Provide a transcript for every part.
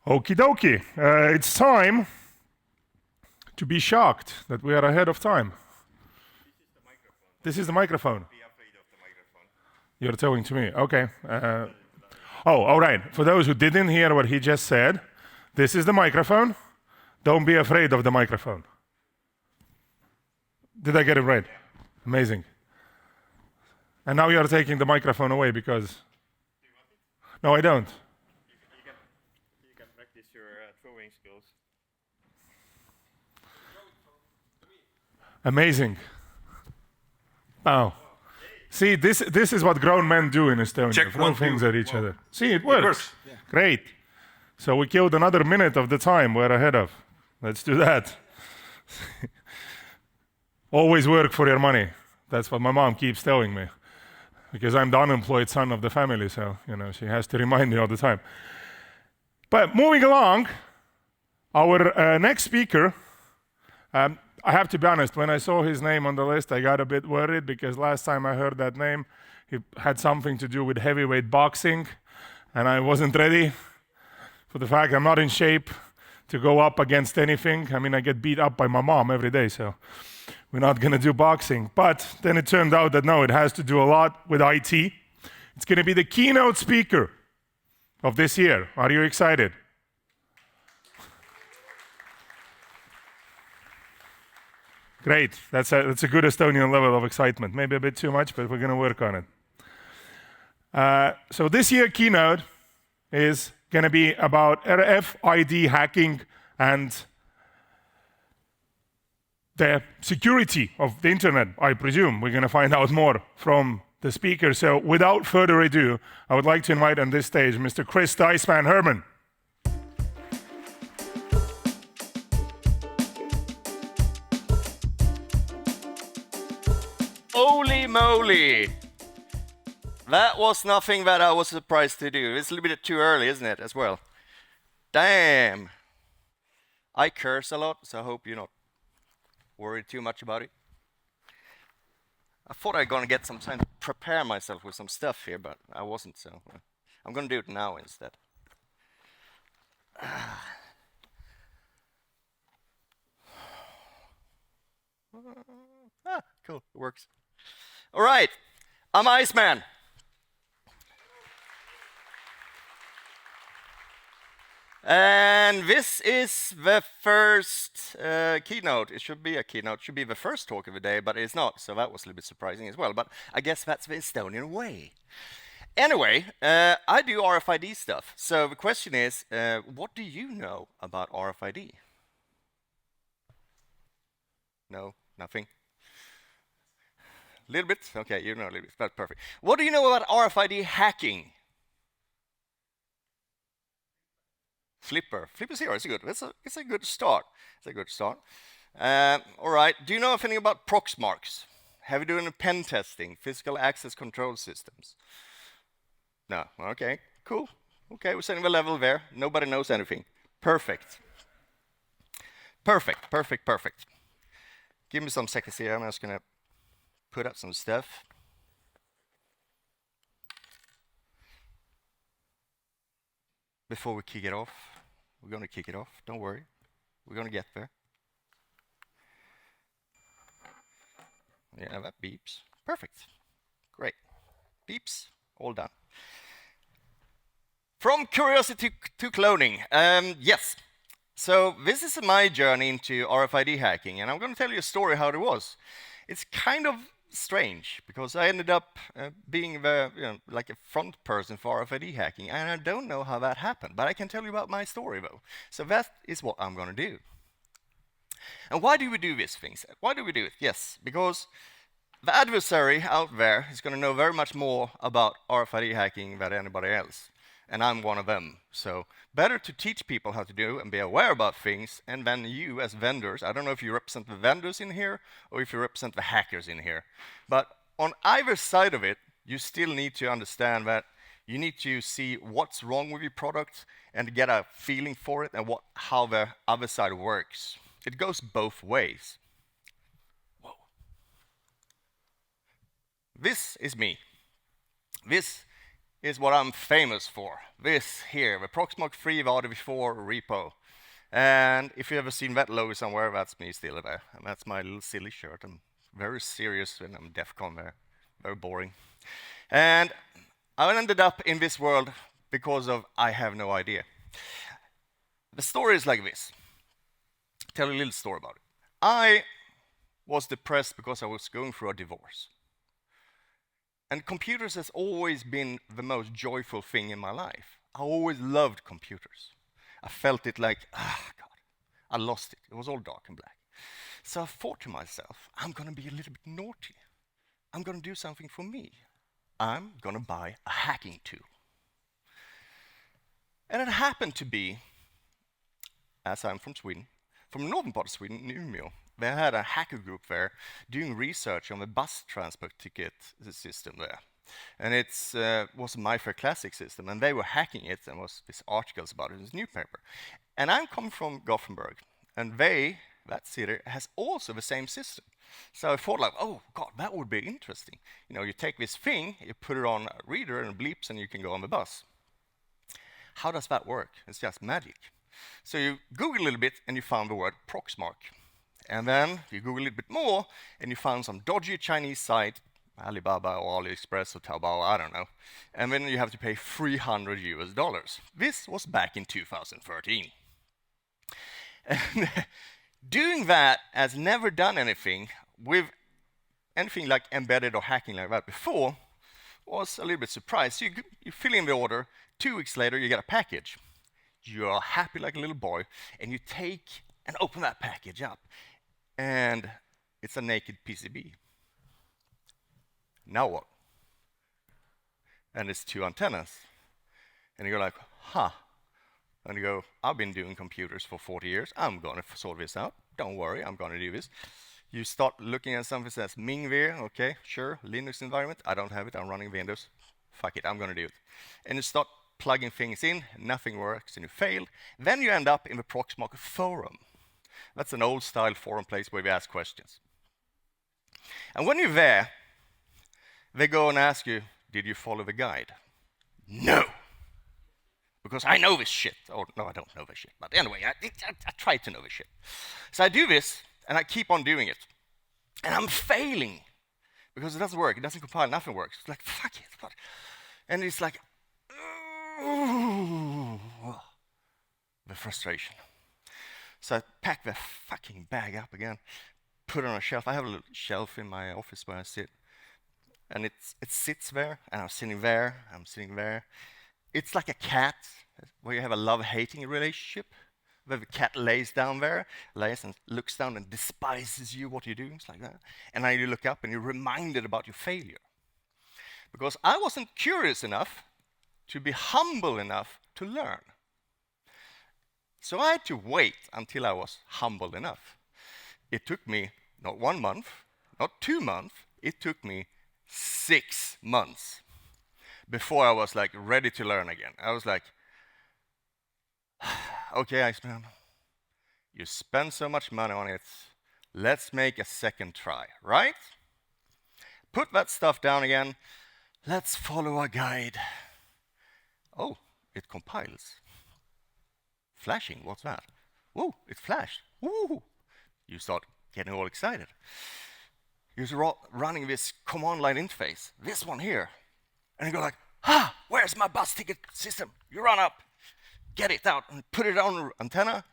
Okie dokie, it's time to be shocked that we are ahead of time. This is the microphone. Be afraid of the microphone. You're telling to me, okay. All right, for those who didn't hear what he just said, this is the microphone. Don't be afraid of the microphone. Did I get it right? Yeah. Amazing. And now you're taking the microphone away because... Do you want it? No, I don't. You can practice your throwing skills. Amazing. Wow. See, this is what grown men do in Estonia. Check, Throw one, things two. at each Wow. other. See, it works. works. Yeah. Great. So we killed another minute of the time we're ahead of. Let's do that. Always work for your money. That's what my mom keeps telling me. Because I'm the unemployed son of the family, so she has to remind me all the time. But moving along, our next speaker, I have to be honest, when I saw his name on the list, I got a bit worried because last time I heard that name, it had something to do with heavyweight boxing, and I wasn't ready for the fact I'm not in shape to go up against anything. I mean, I get beat up by my mom every day, so we're not gonna do boxing. But then it turned out that no, it has to do a lot with IT. It's gonna be the keynote speaker of this year. Are you excited? Great, that's a good Estonian level of excitement. Maybe a bit too much, but we're gonna work on it. So this year keynote is gonna be about RFID hacking and the security of the internet, I presume. We're gonna find out more from the speaker. So without further ado, I would like to invite on this stage Mr. Chris Iceman Herrmann. Holy moly! That was nothing that I was surprised to do. It's a little bit too early, isn't it, as well? Damn! I curse a lot, so I hope you're not worried too much about it. I thought I was gonna get some time to prepare myself with some stuff here, but I wasn't, so I'm gonna do it now instead. Cool, it works. All right, I'm Iceman. And this is the first keynote. It should be a keynote, should be the first talk of the day, but it's not, so that was a little bit surprising as well. But I guess that's the Estonian way. Anyway, I do RFID stuff. So the question is, what do you know about RFID? No, nothing? A little bit? Okay, you know a little bit, that's perfect. What do you know about RFID hacking? Flipper 0, it's good. It's a good start. It's a good start. All right, do you know anything about Proxmarks? Have you done pen testing, physical access control systems? No, okay, cool. Okay, we're setting the level there. Nobody knows anything. Perfect. Perfect, perfect, perfect. Give me some seconds here, I'm just gonna put up some stuff. Before we kick it off, we're gonna kick it off, don't worry. We're gonna get there. Yeah, that beeps. Perfect. Great. Beeps, all done. From curiosity to cloning. Yes. So this is my journey into RFID hacking, and I'm gonna tell you a story how it was. It's kind of strange because I ended up being like a front person for RFID hacking, and I don't know how that happened, but I can tell you about my story though. So that is what I'm going to do. And why do we do these things? Why do we do it? Yes, because the adversary out there is going to know very much more about RFID hacking than anybody else, and I'm one of them. So better to teach people how to do and be aware about things, and then you as vendors, I don't know if you represent the vendors in here or if you represent the hackers in here, but on either side of it, you still need to understand that you need to see what's wrong with your product and get a feeling for it and how the other side works. It goes both ways. Whoa. This is me. This is what I'm famous for. This here, the Proxmark3 RDV4 repo. And if you've ever seen that logo somewhere, that's me still there. And that's my little silly shirt. I'm very serious when I'm DEF CON there. Very boring. And I ended up in this world because of I have no idea. The story is like this. Tell a little story about it. I was depressed because I was going through a divorce. And computers has always been the most joyful thing in my life. I always loved computers. I felt it like, God, I lost it. It was all dark and black. So I thought to myself, I'm going to be a little bit naughty. I'm going to do something for me. I'm going to buy a hacking tool. And it happened to be, as I'm from Sweden, from the northern part of Sweden, Umeå, they had a hacker group there doing research on the bus transport ticket system there. And it was a My Fair Classic system, and they were hacking it, and was these articles about it in this newspaper. And I'm coming from Gothenburg, and that city, has also the same system. So I thought like, oh God, that would be interesting. You know, you take this thing, you put it on a reader and it bleeps, and you can go on the bus. How does that work? It's just magic. So you Google a little bit, and you found the word Proxmark. And then you Google a little bit more, and you found some dodgy Chinese site, Alibaba or AliExpress or Taobao, I don't know. And then you have to pay $300 US. This was back in 2013. And doing that has never done anything with anything like embedded or hacking like that before was a little bit surprised. So you fill in the order, 2 weeks later you get a package. You are happy like a little boy, and you take and open that package up. And it's a naked PCB. Now what? And it's 2 antennas. And you're like, huh. And you go, I've been doing computers for 40 years. I'm going to sort this out. Don't worry, I'm going to do this. You start looking at something that says MingVer. Okay, sure, Linux environment. I don't have it. I'm running Windows. Fuck it, I'm going to do it. And you start plugging things in. Nothing works, and you fail. Then you end up in the Proxmark forum. That's an old-style forum place where we ask questions. And when you're there, they go and ask you, did you follow the guide? No! Because I know this shit. Oh, no, I don't know this shit. But anyway, I try to know this shit. So I do this, and I keep on doing it. And I'm failing. Because it doesn't work. It doesn't compile. Nothing works. It's like, fuck it. What? And it's like, the frustration. So I pack the fucking bag up again, put it on a shelf. I have a little shelf in my office where I sit. And it sits there, and I'm sitting there, It's like a cat, where you have a love-hating relationship, where the cat lays down there, lays and looks down and despises you, what you do, it's like that. And then you look up and you're reminded about your failure. Because I wasn't curious enough to be humble enough to learn. So I had to wait until I was humble enough. It took me not 1 month, not 2 months, it took me 6 months before I was like ready to learn again. I was like, okay, Iceman, you spend so much money on it, let's make a second try, right? Put that stuff down again, let's follow a guide. Oh, it compiles. Flashing, what's that? Whoa, it flashed. Woo! You start getting all excited. You're running this command line interface, this one here. And you go like, where's my bus ticket system? You run up, get it out, and put it on the antenna,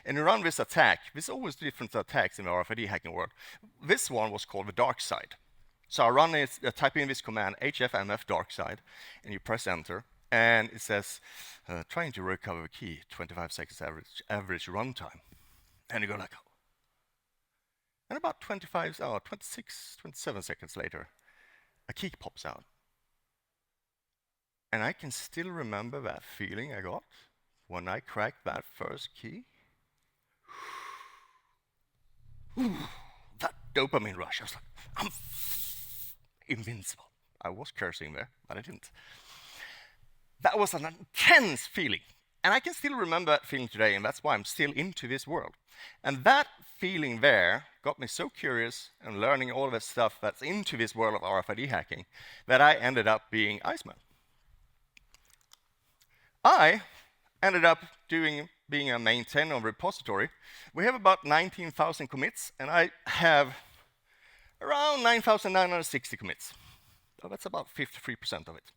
and you run this attack. There's always different attacks in the RFID hacking world. This one was called the dark side. So I run it, I type in this command, HFMF dark side, and you press enter, and it says, trying to recover the key, 25 seconds average runtime. And you go like, and about 26, 27 seconds later, a key pops out. And I can still remember that feeling I got when I cracked that first key. That dopamine rush, I was like, I'm invincible. I was cursing there, but I didn't. That was an intense feeling. And I can still remember that feeling today, and that's why I'm still into this world. And that feeling there got me so curious and learning all of the stuff that's into this world of RFID hacking that I ended up being Iceman. I ended up being a maintainer of repository. We have about 19,000 commits, and I have around 9,960 commits. So that's about 53% of it.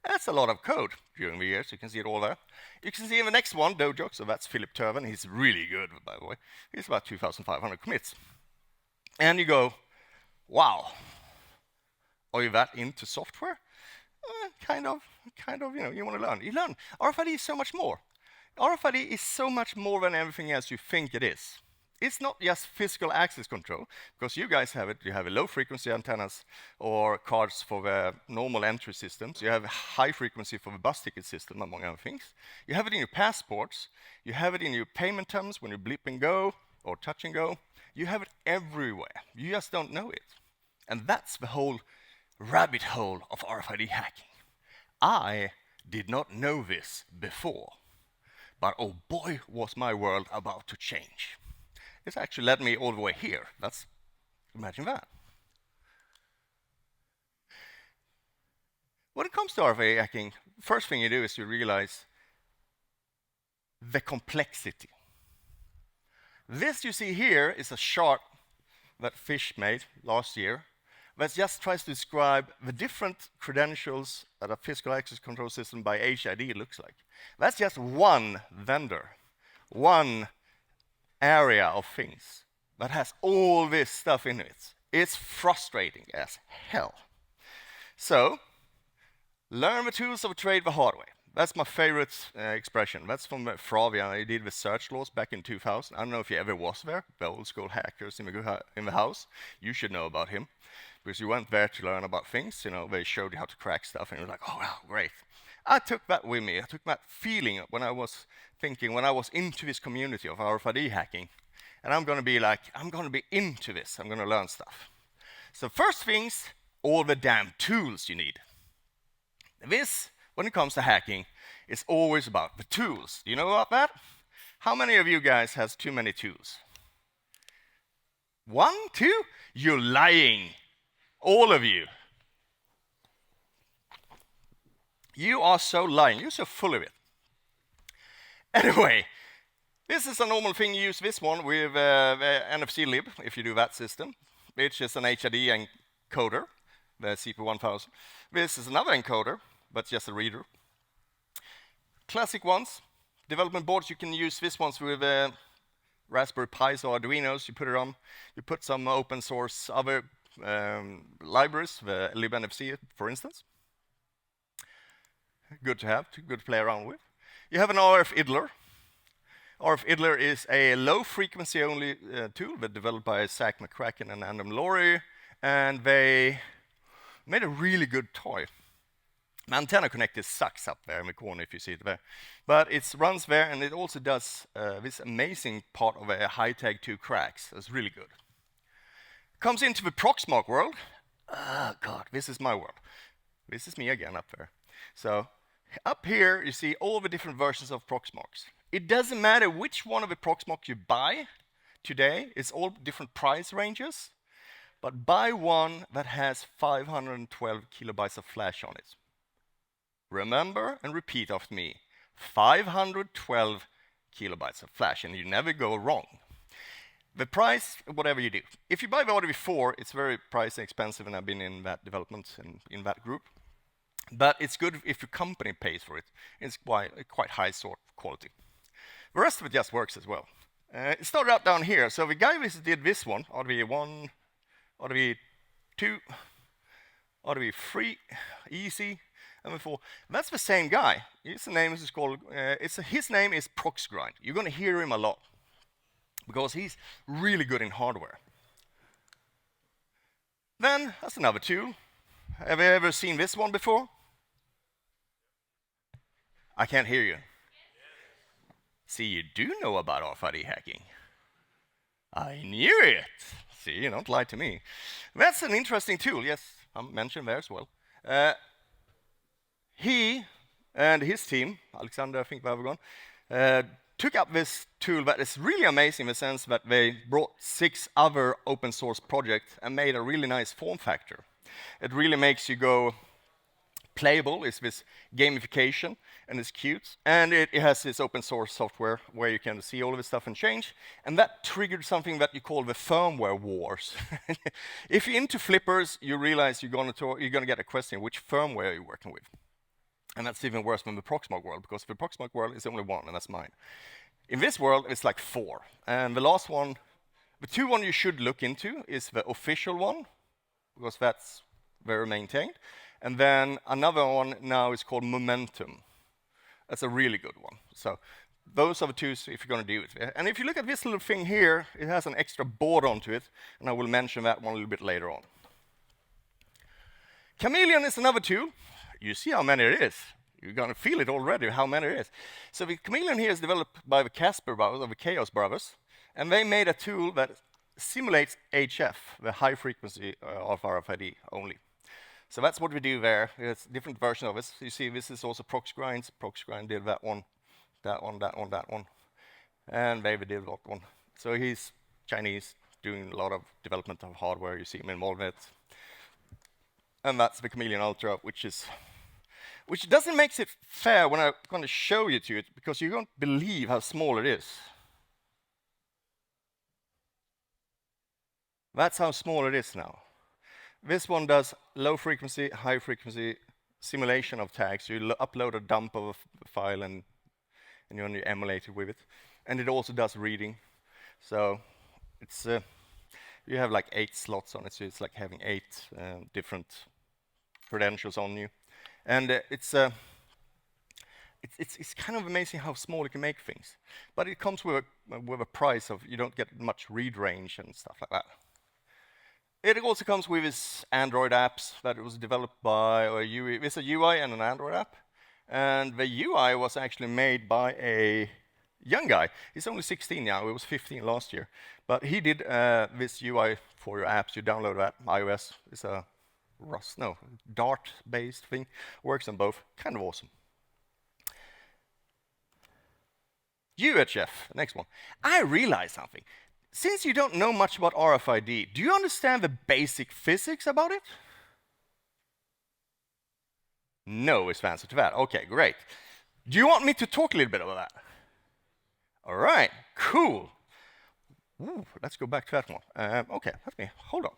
That's a lot of code during the years. You can see it all there. You can see in the next one, Dojo, so that's Philip Turvin. He's really good, by the way. He's about 2,500 commits. And you go, wow, are you that into software? Kind of, you want to learn. You learn. RFID is so much more. RFID is so much more than everything else you think it is. It's not just physical access control, because you guys have it. You have a low-frequency antennas or cards for the normal entry systems. You have high frequency for the bus ticket system, among other things. You have it in your passports. You have it in your payment terms when you blip and go or touch and go. You have it everywhere. You just don't know it. And that's the whole rabbit hole of RFID hacking. I did not know this before, but oh boy, was my world about to change. This actually led me all the way here. Imagine that. When it comes to RFID hacking, first thing you do is you realize the complexity. This you see here is a chart that Fish made last year that just tries to describe the different credentials that a physical access control system by HID looks like. That's just one vendor, one area of things that has all this stuff in it. It's frustrating as hell. So, learn the tools of trade the hard way. That's my favorite expression. That's from Fravia. I did the search laws back in 2000. I don't know if you ever was there, the old school hackers in the house. You should know about him, because you went there to learn about things. They showed you how to crack stuff, and you're like, oh, wow, great. I took that with me. I took that feeling when I was into this community of RFID hacking, and I'm going to be into this. I'm going to learn stuff. So first things, all the damn tools you need. This, when it comes to hacking, is always about the tools. Do you know about that? How many of you guys has too many tools? 1, 2? You're lying. All of you. You are so lying. You're so full of it. Anyway, this is a normal thing. You use this one with NFC lib, if you do that system, which is an HID encoder, the CP1000. This is another encoder, but just a reader. Classic ones. Development boards, you can use these ones with Raspberry Pis or Arduinos. You put it on. You put some open source other libraries, the libNFC, for instance. Good to have, good to play around with. You have an RF idler. RF idler is a low-frequency only tool that developed by Zach McCracken and Adam Laurie, and they made a really good toy. The antenna connector sucks up there in the corner if you see it there. But it runs there, and it also does this amazing part of a high-tag 2 cracks. It's really good. Comes into the Proxmark world. Oh, God, this is my world. This is me again up there. So up here, you see all the different versions of Proxmarks. It doesn't matter which one of the Proxmarks you buy today. It's all different price ranges. But buy one that has 512 kilobytes of flash on it. Remember and repeat after me. 512 kilobytes of flash, and you never go wrong. The price, whatever you do. If you buy the RDV4, it's very price expensive, and I've been in that development and in that group. But it's good if your company pays for it. It's quite high sort of quality. The rest of it just works as well. It started out down here. So the guy who did this one, RDV1, RDV2, RDV3, easy, and before. That's the same guy. His name is called. His name is Proxgrind. You're going to hear him a lot because he's really good in hardware. Then that's another tool. Have you ever seen this one before? I can't hear you. See, you do know about RFID hacking. I knew it. See, you don't lie to me. That's an interesting tool. Yes, I'm mentioned there as well. He and his team, Alexander, I think Vavegon, took up this tool that is really amazing in the sense that they brought 6 other open source projects and made a really nice form factor. It really makes you go playable, it's this gamification, and it's cute. And it has this open source software where you can see all of this stuff and change. And that triggered something that you call the firmware wars. If you're into flippers, you realize you're going to get a question, which firmware are you working with? And that's even worse than the Proxmark world, because the Proxmark world is only one, and that's mine. In this world, it's like 4. And the last one, the 2 one you should look into is the official one, because that's very maintained. And then another one now is called Momentum. That's a really good one. So those are the 2 if you're going to do it. And if you look at this little thing here, it has an extra board onto it, and I will mention that one a little bit later on. Chameleon is another tool. You see how many it is. You're going to feel it already, how many it is. So the Chameleon here is developed by the Casper brothers, or the Chaos brothers, and they made a tool that simulates HF, the high frequency of RFID only. So that's what we do there. It's a different version of it. You see, this is also Proxgrind. Proxgrind did that one, that one, that one, that one. And they did that one. So he's Chinese, doing a lot of development of hardware. You see him involved in it. And that's the Chameleon Ultra, which doesn't make it fair when I'm going to show you to it, because you won't believe how small it is. That's how small it is now. This one does low frequency, high frequency simulation of tags. You upload a dump of a file and you only emulate it with it. And it also does reading. So it's you have like 8 slots on it, so it's like having 8 different credentials on you. And it's kind of amazing how small it can make things. But it comes with a price of, you don't get much read range and stuff like that. It also comes with its Android apps that it was developed by a UI. It's a UI and an Android app. And the UI was actually made by a young guy. He's only 16 now. He was 15 last year. But he did this UI for your apps. You download that, iOS. It's a Dart-based thing. Works on both. Kind of awesome. UHF, next one. I realized something. Since you don't know much about RFID, do you understand the basic physics about it? No is the answer to that. Okay, great. Do you want me to talk a little bit about that? All right, cool. Ooh, let's go back to that one. Okay, hold on.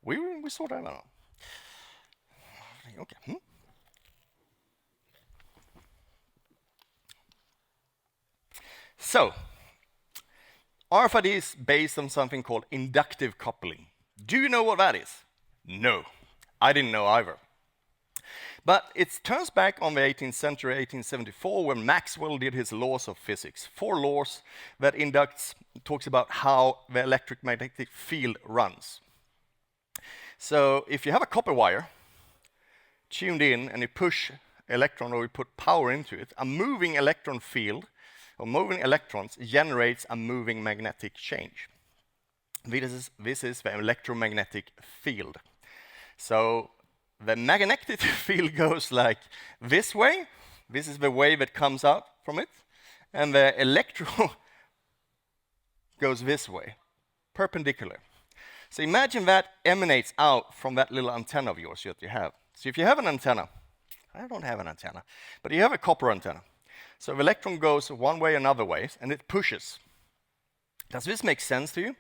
We sort that out. Okay. So, RFID is based on something called inductive coupling. Do you know what that is? No, I didn't know either. But it turns back on the 18th century, 1874, when Maxwell did his laws of physics. 4 laws that talks about how the electromagnetic field runs. So if you have a copper wire tuned in and you push electron or you put power into it, a moving electron field or moving electrons generates a moving magnetic change. This is the electromagnetic field. So the magnetic field goes like this way. This is the wave that comes out from it. And the electron goes this way, perpendicular. So imagine that emanates out from that little antenna of yours that you have. So if you have an antenna, I don't have an antenna, but you have a copper antenna. So the electron goes one way, another way, and it pushes. Does this make sense to you?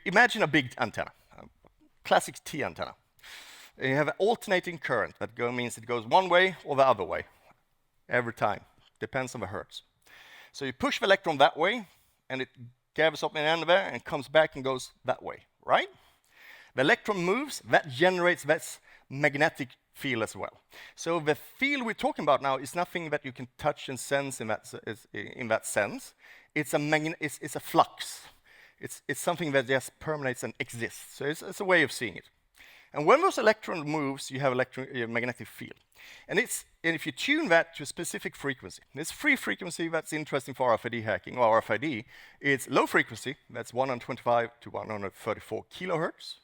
Imagine a big antenna, a classic T antenna. And you have an alternating current that means it goes one way or the other way every time. Depends on the hertz. So you push the electron that way, and it gathers up in the end of there and comes back and goes that way, right? The electron moves, that generates that magnetic field as well. So the field we're talking about now is nothing that you can touch and sense in that sense. It's a flux. It's something that just permeates and exists. So it's a way of seeing it. And when those electrons moves, you have a magnetic field. And if you tune that to a specific frequency, this free frequency that's interesting for RFID hacking, or RFID, it's low frequency, that's 125 to 134 kilohertz.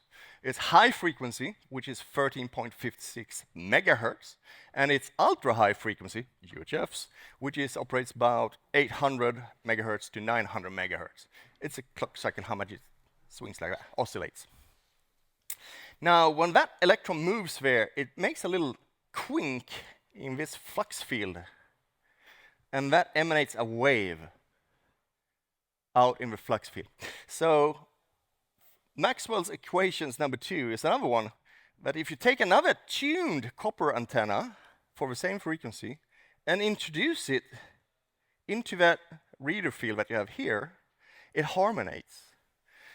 It's high frequency, which is 13.56 megahertz, and it's ultra high frequency, UHFs, which operates about 800 megahertz to 900 megahertz. It's a clock cycle, how much it swings like that, oscillates. Now, when that electron moves there, it makes a little quink in this flux field, and that emanates a wave out in the flux field. So Maxwell's equations number 2 is another one that if you take another tuned copper antenna for the same frequency and introduce it into that reader field that you have here, it harmonates.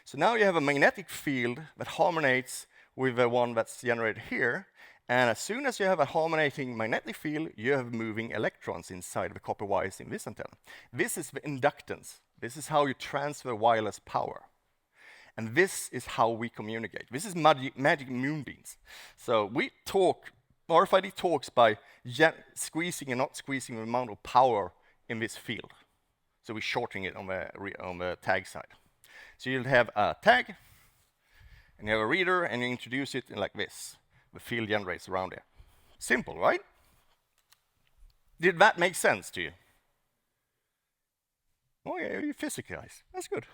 So now you have a magnetic field that harmonates with the one that's generated here, and as soon as you have a harmonating magnetic field, you have moving electrons inside the copper wires in this antenna. This is the inductance. This is how you transfer wireless power. And this is how we communicate. This is magic moonbeams. So we talk, RFID talks by squeezing and not squeezing the amount of power in this field. So we're shortening it on the tag side. So you'll have a tag, and you have a reader, and you introduce it like this. The field generates around it. Simple, right? Did that make sense to you? Oh yeah, you're physics guys. That's good.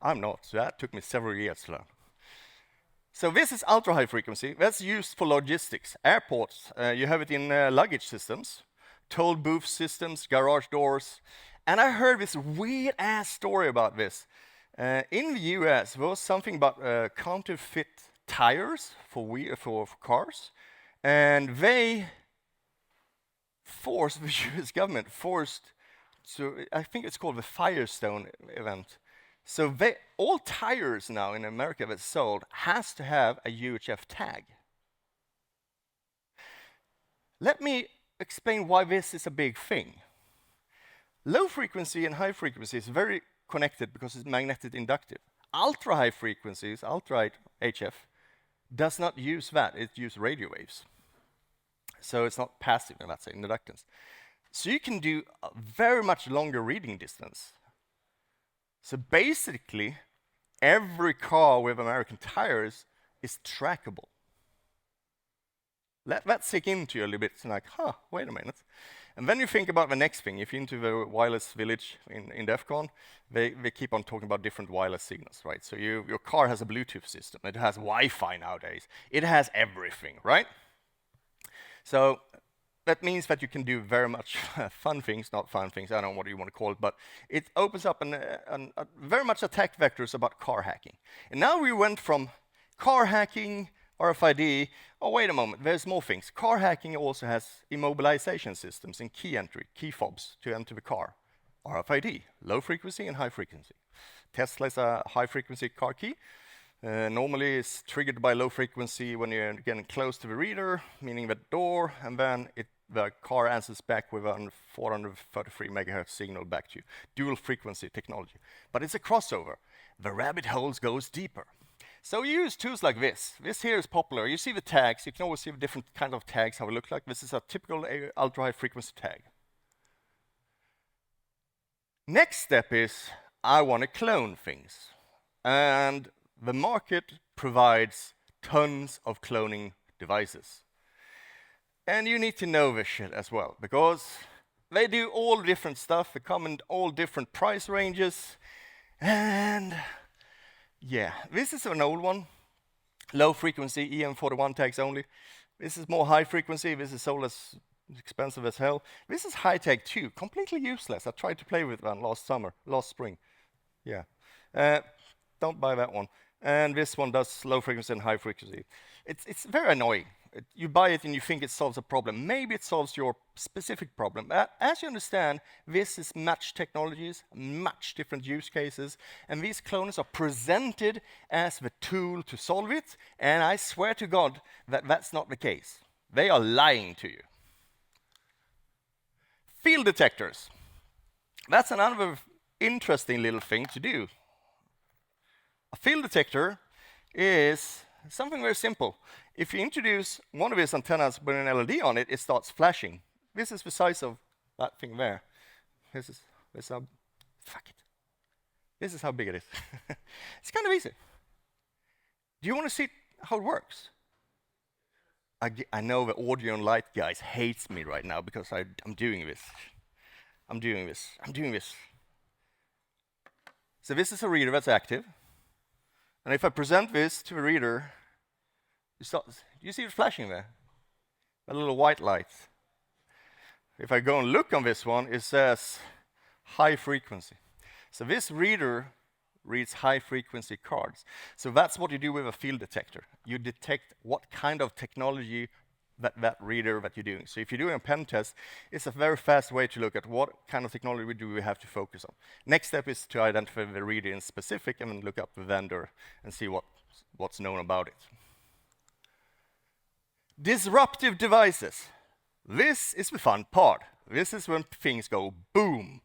I'm not, so that took me several years to learn. So this is ultra-high frequency. That's used for logistics. Airports, you have it in luggage systems, toll booth systems, garage doors. And I heard this weird-ass story about this. In the US, there was something about counterfeit tires for cars, and they forced, the US government forced, so I think it's called the Firestone event. So all tires now in America that's sold has to have a UHF tag. Let me explain why this is a big thing. Low frequency and high frequency is very connected because it's magnetic inductive. Ultra high frequencies, ultra HF, does not use that, it uses radio waves. So it's not passive, and that's inductance. So you can do a very much longer reading distance. So basically, every car with American tires is trackable. Let that sink into you a little bit. It's like, wait a minute. And then you think about the next thing. If you're into the wireless village in DEF CON, they keep on talking about different wireless signals, right? So your car has a Bluetooth system. It has Wi-Fi nowadays. It has everything, right? So that means that you can do very much fun things, not fun things, I don't know what you want to call it, but it opens up very much attack vectors about car hacking. And now we went from car hacking, RFID, oh wait a moment, there's more things. Car hacking also has immobilization systems and key entry, key fobs to enter the car. RFID, low frequency and high frequency. Tesla is a high frequency car key. Normally it's triggered by low frequency when you're getting close to the reader, meaning the door, and then the car answers back with a 433 megahertz signal back to you. Dual frequency technology. But it's a crossover. The rabbit holes goes deeper. So you use tools like this. This here is popular. You see the tags. You can always see the different kind of tags, how they look like. This is a typical ultra-high frequency tag. Next step is, I want to clone things. And the market provides tons of cloning devices. And you need to know this shit as well, because they do all different stuff. They come in all different price ranges. And yeah, this is an old one. Low frequency, EM41 tags only. This is more high frequency. This is sold as expensive as hell. This is high tag too, completely useless. I tried to play with one last spring. Yeah. Don't buy that one. And this one does low frequency and high frequency. It's very annoying. You buy it and you think it solves a problem. Maybe it solves your specific problem. As you understand, this is matched technologies, much different use cases, and these clones are presented as the tool to solve it, and I swear to God that that's not the case. They are lying to you. Field detectors. That's another interesting little thing to do. A field detector is something very simple. If you introduce one of these antennas with an LED on it, it starts flashing. This is the size of that thing there. This is how, fuck it. This is how big it is. It's kind of easy. Do you want to see how it works? I know the audio and light guys hates me right now because I'm doing this. I'm doing this. So this is a reader that's active. And if I present this to the reader, do you see it flashing there? a little white light. If I go and look on this one, it says high frequency. So this reader reads high frequency cards. So that's what you do with a field detector. You detect what kind of technology that reader that you're doing. So if you're doing a pen test, it's a very fast way to look at what kind of technology do we have to focus on. Next step is to identify the reader in specific and then look up the vendor and see what's known about it. Disruptive devices. This is the fun part. This is when things go boom.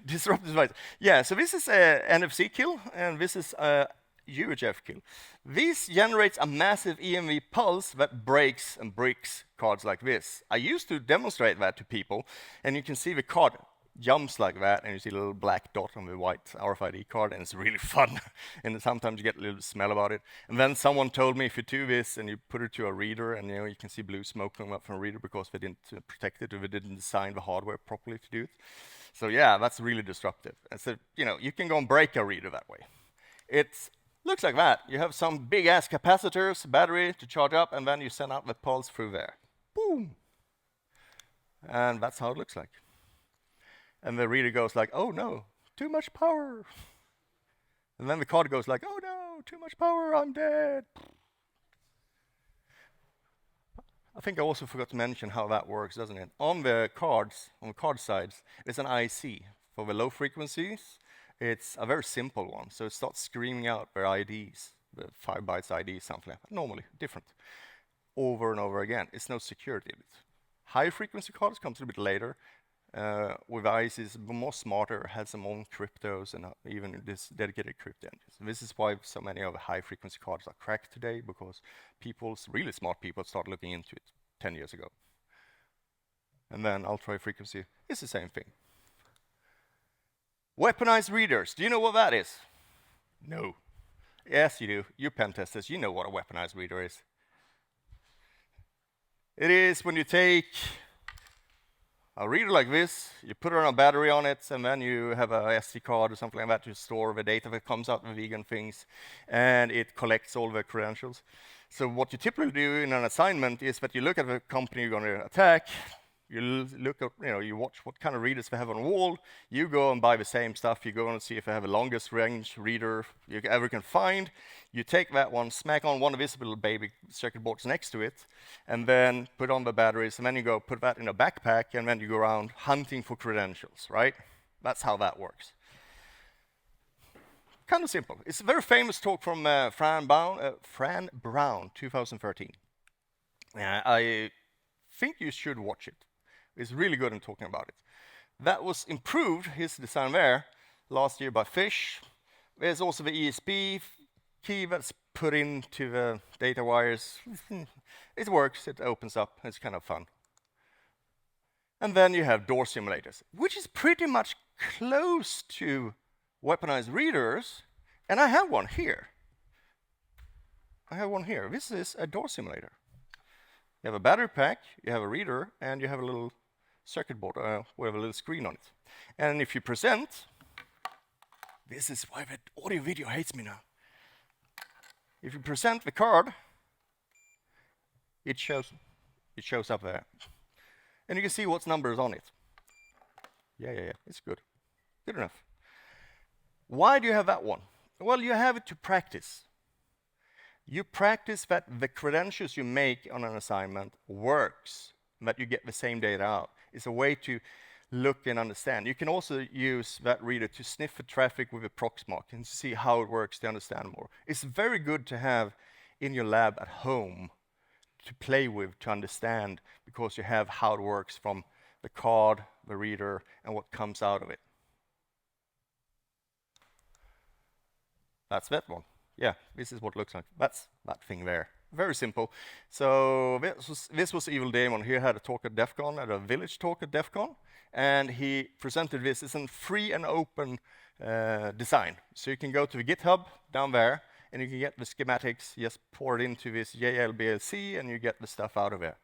Disruptive device. Yeah, so this is a NFC kill, and this is a UHF kill. This generates a massive EMV pulse that breaks and bricks cards like this. I used to demonstrate that to people, and you can see the card jumps like that, and you see a little black dot on the white RFID card, and it's really fun. And sometimes you get a little smell about it. And then someone told me if you do this and you put it to a reader, and you can see blue smoke coming up from a reader because they didn't protect it or they didn't design the hardware properly to do it. So yeah, that's really disruptive. And so you can go and break a reader that way. It looks like that. You have some big ass capacitors, battery to charge up, and then you send out the pulse through there. Boom. And that's how it looks like. And the reader goes like, oh no, too much power. And then the card goes like, oh no, too much power, I'm dead. I think I also forgot to mention how that works, doesn't it? On the cards, on the card sides, it's an IC. For the low frequencies, it's a very simple one. So it starts screaming out their IDs, the 5 bytes ID, something like that. Normally, different. Over and over again. It's no security in it. High frequency cards comes a little bit later. With ICE is more smarter, has some own cryptos and even this dedicated crypto engines. This is why so many of the high frequency cards are cracked today, because really smart people start looking into it 10 years ago. And then ultra high frequency is the same thing. Weaponized readers, do you know what that is? No. Yes, you do. You pen testers, you know what a weaponized reader is. It is when you take a reader like this, you put it on a battery on it, and then you have a SD card or something like that to store the data that comes out of vegan things, and it collects all the credentials. So what you typically do in an assignment is that you look at the company you're going to attack, you look at, you watch what kind of readers they have on the wall, you go and buy the same stuff, you go and see if they have the longest range reader you ever can find, you take that one, smack on one of these little baby circuit boards next to it, and then put on the batteries, and then you go put that in a backpack, and then you go around hunting for credentials, right? That's how that works. Kind of simple. It's a very famous talk from Fran Brown, 2013. I think you should watch it. It's really good in talking about it. That was improved, his design there, last year by Fish. There's also the ESP key that's put into the data wires. It works, it opens up, it's kind of fun. And then you have door simulators, which is pretty much close to weaponized readers, and I have one here. This is a door simulator. You have a battery pack, you have a reader, and you have a little circuit board with a little screen on it. And if you present, this is why the audio video hates me now. If you present the card, it shows up there. And you can see what's numbers on it. Yeah, it's good. Good enough. Why do you have that one? Well, you have it to practice. You practice that the credentials you make on an assignment works, that you get the same data out. It's a way to look and understand. You can also use that reader to sniff the traffic with a Proxmark and see how it works to understand more. It's very good to have in your lab at home to play with, to understand, because you have how it works from the card, the reader, and what comes out of it. That's that one. Yeah, this is what it looks like. That's that thing there. Very simple. So this was Evil Demon. He had a talk at DEF CON, at a village talk at DEF CON, and he presented this as a free and open design. So you can go to the GitHub down there, and you can get the schematics, just pour it into this JLBLC, and you get the stuff out of it.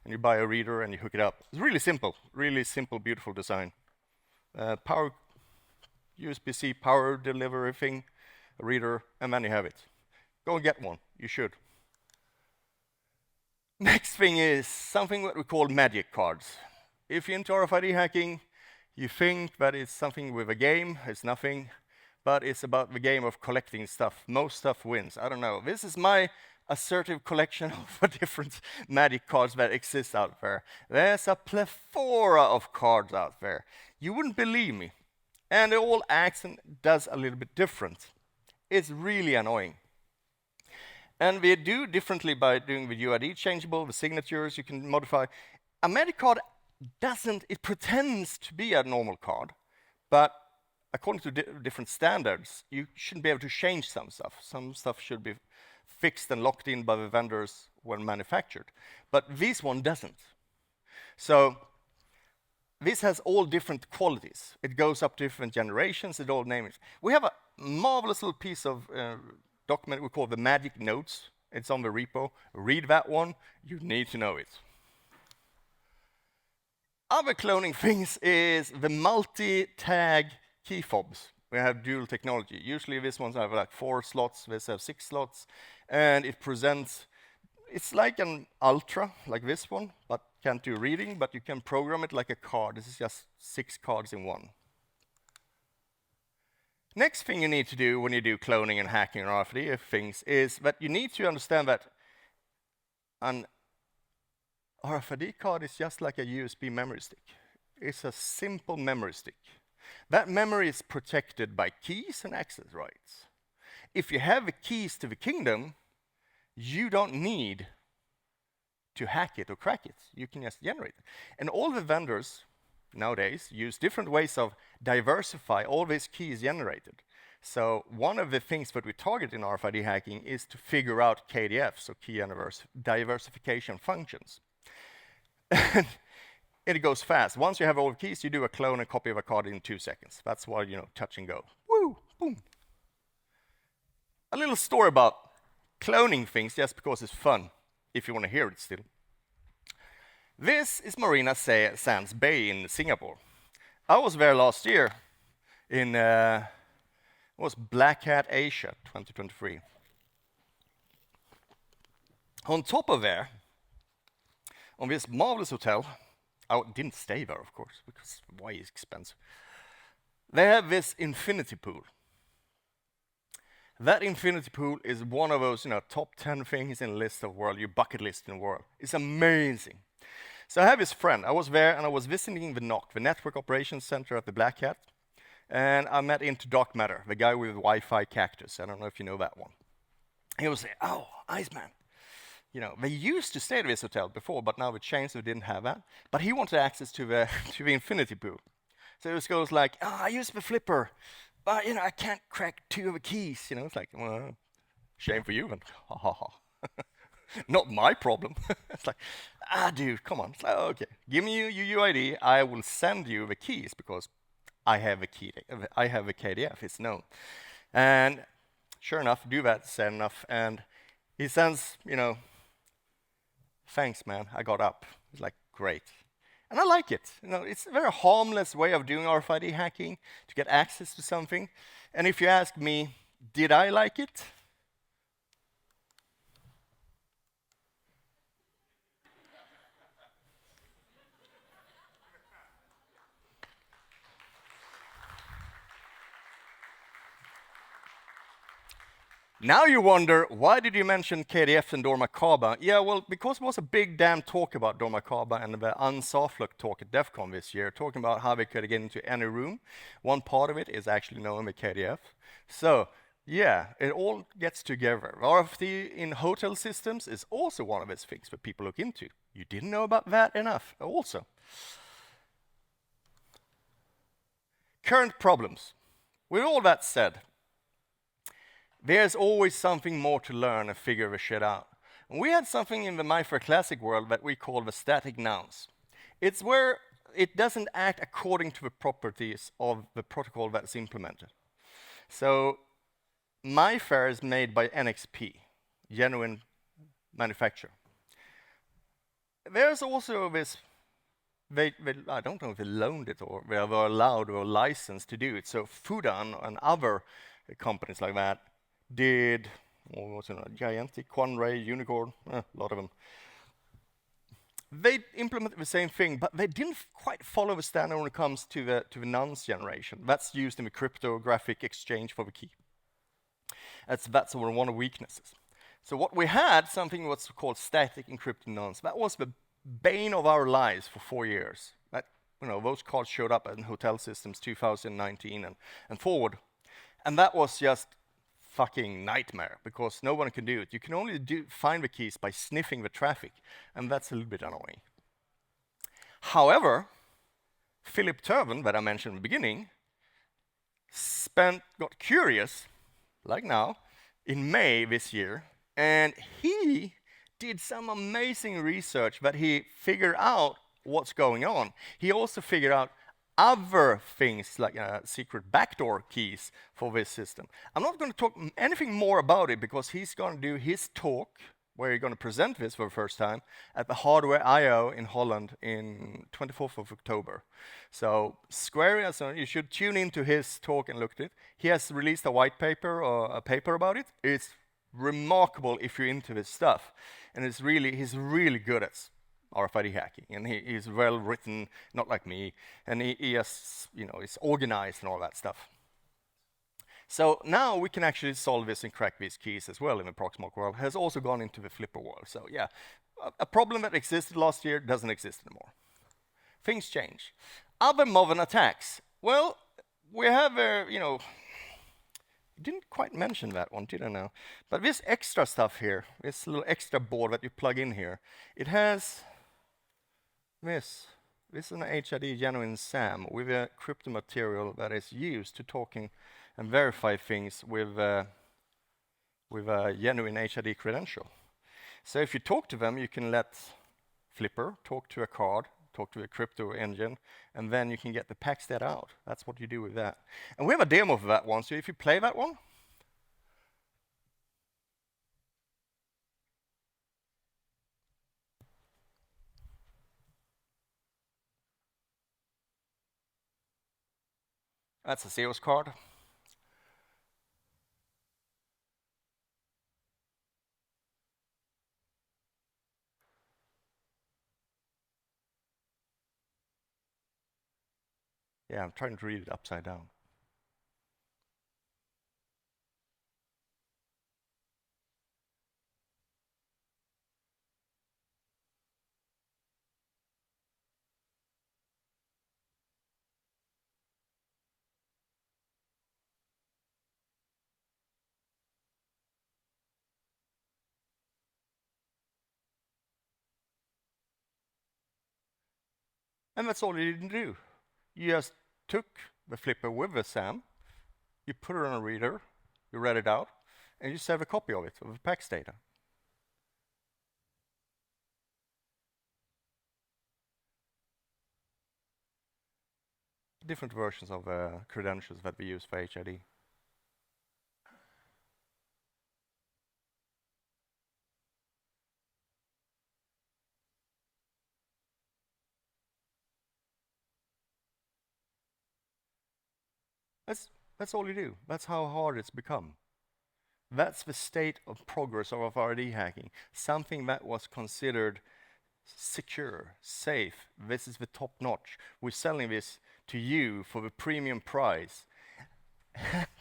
And you buy a reader, and you hook it up. It's really simple, beautiful design. Power, USB-C power delivery thing, a reader, and then you have it. Go and get one. You should. Next thing is something that we call magic cards. If you're into RFID hacking, you think that it's something with a game. It's nothing, but it's about the game of collecting stuff. Most stuff wins. I don't know. This is my assertive collection of different magic cards that exist out there. There's a plethora of cards out there. You wouldn't believe me. And it all acts and does a little bit different. It's really annoying. And we do differently by doing the UID changeable, the signatures you can modify. A magic card doesn't, it pretends to be a normal card, but according to different standards, you shouldn't be able to change some stuff. Some stuff should be fixed and locked in by the vendors when manufactured. But this one doesn't. So this has all different qualities. It goes up to different generations, it all names. We have a marvelous little piece of document we call the magic notes. It's on the repo. Read that one, you need to know it. Other cloning things is the multi-tag key fobs. We have dual technology. Usually this ones have like 4 slots, this have 6 slots, and it presents, it's like an Ultra, like this one, but can't do reading, but you can program it like a card. This is just 6 cards in one. Next thing you need to do when you do cloning and hacking and RFID things is that you need to understand that an RFID card is just like a USB memory stick. It's a simple memory stick. That memory is protected by keys and access rights. If you have the keys to the kingdom, you don't need to hack it or crack it. You can just generate it. And all the vendors nowadays use different ways of diversify all these keys generated. So one of the things that we target in RFID hacking is to figure out KDFs, so key diversification functions. And it goes fast. Once you have all the keys, you do a clone and copy of a card in 2 seconds. That's why, touch and go. Woo, boom. A little story about cloning things just because it's fun, if you want to hear it still. This is Marina Sands Bay in Singapore. I was there last year in it was Black Hat Asia 2023. On top of there, on this marvelous hotel, I didn't stay there, of course, because why is expensive? They have this infinity pool. That infinity pool is one of those, top 10 things in the list of world, your bucket list in the world. It's amazing. So I have this friend. I was there and I was visiting the NOC, the Network Operations Center at the Black Hat, and I met into Dark Matter, the guy with the Wi-Fi cactus. I don't know if you know that one. He was saying, "Oh, Iceman. They used to stay at this hotel before, but now we changed, so we didn't have that. But he wanted access to the infinity pool. So it goes like, I use the flipper, but I can't crack 2 of the keys. It's like, well, shame for you then. Ha ha ha. Not my problem. It's like, dude, come on. It's like, okay, give me your UID. I will send you the keys because I have a key. I have a KDF. It's known. And sure enough, do that. Send enough, and he sends, thanks, man, I got up. It's like, great. And I like it. It's a very harmless way of doing RFID hacking to get access to something. And if you ask me, did I like it? Now you wonder, why did you mention KDF and Dormakaba? Yeah, well, because there was a big damn talk about Dormakaba and the unsoftlock talk at DEF CON this year, talking about how they could get into any room. One part of it is actually knowing the KDF. So, yeah, it all gets together. RFID in hotel systems is also one of those things that people look into. You didn't know about that enough also. Current problems. With all that said, there's always something more to learn and figure the shit out. And we had something in the MyFair Classic world that we call the static nouns. It's where it doesn't act according to the properties of the protocol that's implemented. So MyFair is made by NXP, genuine manufacturer. There's also this, I don't know if they loaned it or they were allowed or licensed to do it. So Fudan and other companies like that did or what's it, gigantic, Quanray, Unicorn, a lot of them. They implemented the same thing, but they didn't quite follow the standard when it comes to the nonce generation. That's used in the cryptographic exchange for the key. That's one of the weaknesses. So what we had, something what's called static encrypted nonce. That was the bane of our lives for 4 years. That, those cards showed up in hotel systems 2019 and forward. And that was just fucking nightmare, because no one can do it. You can only find the keys by sniffing the traffic, and that's a little bit annoying. However, Philip Turvin, that I mentioned in the beginning, got curious, like now, in May this year, and he did some amazing research that he figured out what's going on. He also figured out other things like secret backdoor keys for this system. I'm not going to talk anything more about it, because he's going to do his talk where he's going to present this for the first time at the Hardware I/O in Holland in 24th of October. So Square, so you should tune into his talk and look at it. He has released a white paper or a paper about it. It's remarkable if you're into this stuff, and he's really good at RFID hacking, and he's well written, not like me, and he has, it's organized and all that stuff. So now we can actually solve this and crack these keys as well in the Proxmark world. Has also gone into the flipper world. So yeah, a problem that existed last year doesn't exist anymore. Things change. Other modern attacks. Well, we have didn't quite mention that one, did I now? But this extra stuff here, this little extra board that you plug in here, it has this. This is an HID genuine SAM with a crypto material that is used to talking and verify things with a genuine HID credential. So if you talk to them, you can let Flipper talk to a card, talk to a crypto engine, and then you can get the packstat out. That's what you do with that. And we have a demo of that one, so if you play that one. That's a sales card. Yeah, I'm trying to read it upside down. And that's all you didn't do. You just took the Flipper with the SAM, you put it on a reader, you read it out, and you save a copy of it, of the PAX data. Different versions of credentials that we use for HID. That's all you do. That's how hard it's become. That's the state of progress of RFID hacking. Something that was considered secure, safe. This is the top notch. We're selling this to you for the premium price.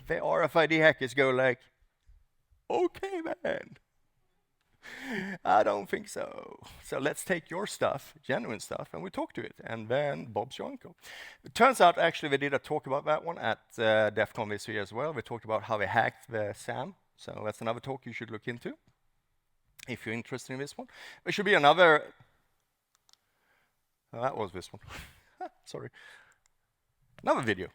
The RFID hackers go like, okay, man. I don't think so. So let's take your stuff, genuine stuff, and we talk to it. And then Bob's your uncle. It turns out, actually, they did a talk about that one at DEF CON this year as well. They talked about how they hacked the SAM. So that's another talk you should look into if you're interested in this one. There should be another. Oh, that was this one. Sorry. Another video.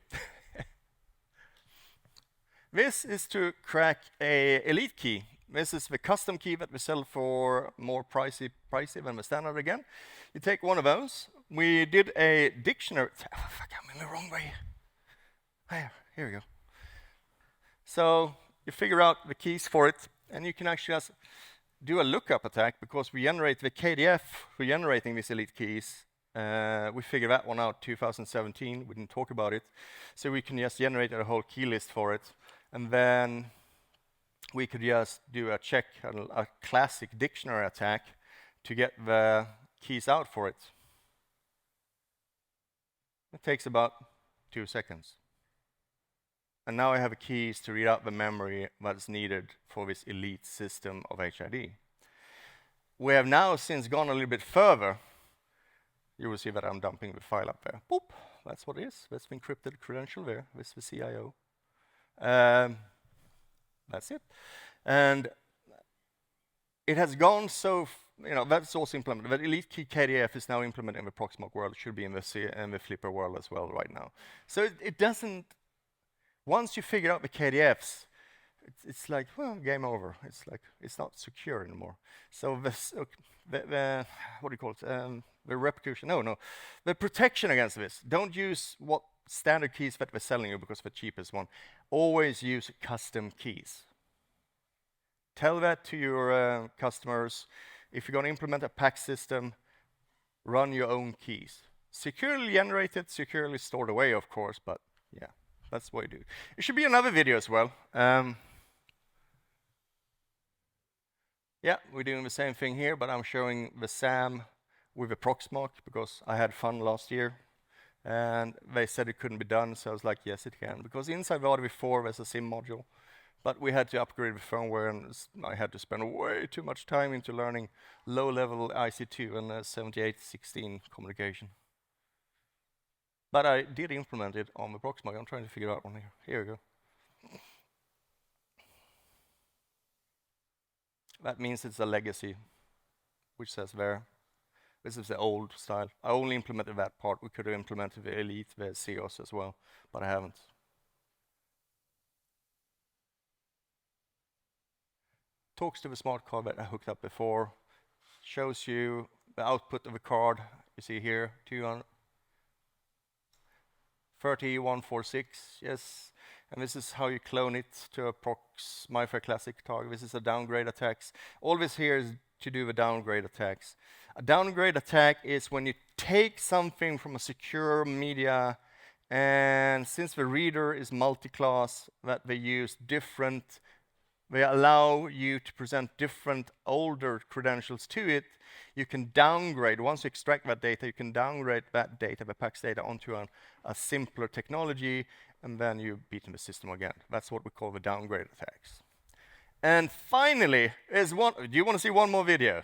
This is to crack a elite key. This is the custom key that we sell for more pricey than the standard again. You take one of those. We did a dictionary. Oh, fuck, I'm in the wrong way. Here we go. So you figure out the keys for it, and you can actually just do a lookup attack, because we generate the KDF for generating these elite keys. We figured that one out 2017. We didn't talk about it. So we can just generate a whole key list for it. And then we could just do a check, a classic dictionary attack to get the keys out for it. It takes about 2 seconds. And now I have keys to read out the memory that's needed for this elite system of HID. We have now since gone a little bit further. You will see that I'm dumping the file up there. Boop, that's what it is. That's the encrypted credential there. This is the CIO. That's it. And it has gone so, that's also implemented. The elite key KDF is now implemented in the Proxmark world. It should be in the Flipper world as well right now. So it doesn't, once you figure out the KDFs, it's like, well, game over. It's like, it's not secure anymore. So the what do you call it? The reputation, the protection against this. Don't use what standard keys that we're selling you because the cheapest one. Always use custom keys. Tell that to your customers. If you're going to implement a pack system, run your own keys. Securely generated, securely stored away, of course, but yeah, that's what you do. It should be another video as well. Yeah, we're doing the same thing here, but I'm showing the SAM with the Proxmark because I had fun last year. And they said it couldn't be done, so I was like, yes, it can. Because inside the RDV4, there's a SIM module. But we had to upgrade the firmware, and I had to spend way too much time into learning low-level IC2 and 7816 communication. But I did implement it on the Proxmark. I'm trying to figure out one here. Here we go. That means it's a legacy, which says there. This is the old style. I only implemented that part. We could have implemented the Elite, the CEOs as well, but I haven't. Talks to the smart card that I hooked up before. Shows you the output of the card. You see here, 30146, yes. And this is how you clone it to a Prox MyFair Classic target. This is a downgrade attacks. All this here is to do the downgrade attacks. A downgrade attack is when you take something from a secure media, and since the reader is multi-class, that they allow you to present different older credentials to it. You can downgrade, once you extract that data, you can downgrade that data, the PAX data, onto a simpler technology, and then you beat the system again. That's what we call the downgrade attacks. And finally, do you want to see one more video?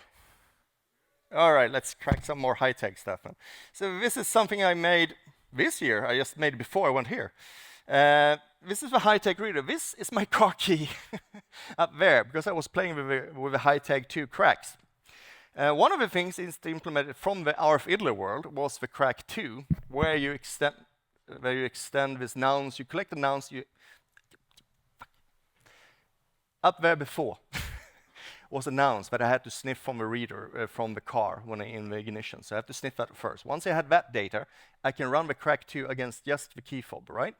All right, let's crack some more high-tech stuff. So this is something I made this year. I just made it before I went here. This is the high-tech reader. This is my car key up there, because I was playing with the high-tech 2 cracks. One of the things implemented from the RFID world was the crack 2, where you extend these nouns. You collect the nouns. Up there before was a nouns that I had to sniff from the reader from the car when in the ignition. So I have to sniff that first. Once I had that data, I can run the crack 2 against just the key fob, right?